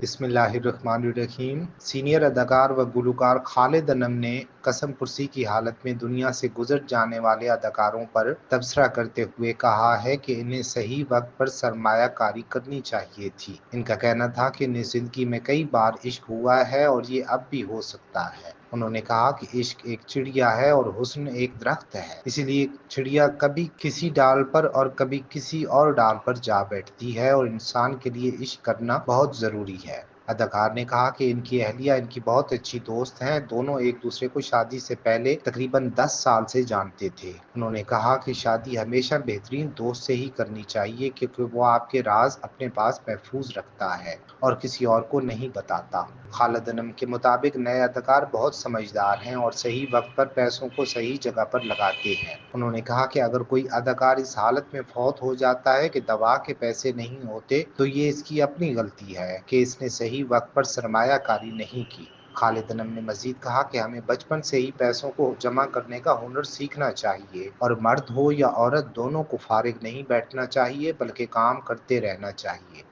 बिस्मिल्लाहिर्रहमानिर्रहीम। सीनियर अदाकार व गुलकार खालिद अनम ने कसम पुरसी की हालत में दुनिया से गुजर जाने वाले अदाकारों पर तबसरा करते हुए कहा है कि इन्हें सही वक्त पर सरमायाकारी करनी चाहिए थी। इनका कहना था कि इन्हें जिंदगी में कई बार इश्क हुआ है और ये अब भी हो सकता है। उन्होंने कहा कि इश्क एक चिड़िया है और हुस्न एक दरख्त है, इसीलिए चिड़िया कभी किसी डाल पर और कभी किसी और डाल पर जा बैठती है और इंसान के लिए इश्क करना बहुत जरूरी है। अदाकार ने कहा कि इनकी अहलिया इनकी बहुत अच्छी दोस्त हैं। दोनों एक दूसरे को शादी से पहले तकरीबन 10 साल से जानते थे। उन्होंने कहा कि शादी हमेशा बेहतरीन दोस्त से ही करनी चाहिए, क्योंकि वो आपके राज अपने पास महफूज रखता है और किसी और को नहीं बताता। खालिद अनम के मुताबिक नए अदाकार बहुत समझदार हैं और सही वक्त पर पैसों को सही जगह पर लगाते हैं। उन्होंने कहा कि अगर कोई अदाकार इस हालत में फौत हो जाता है कि दवा के पैसे नहीं होते, तो ये इसकी अपनी गलती है कि इसने सही वक्त पर सरमायाकारी नहीं की। खालिद अनम ने मजीद कहा कि हमें बचपन से ही पैसों को जमा करने का हुनर सीखना चाहिए और मर्द हो या औरत दोनों को फारिग नहीं बैठना चाहिए, बल्कि काम करते रहना चाहिए।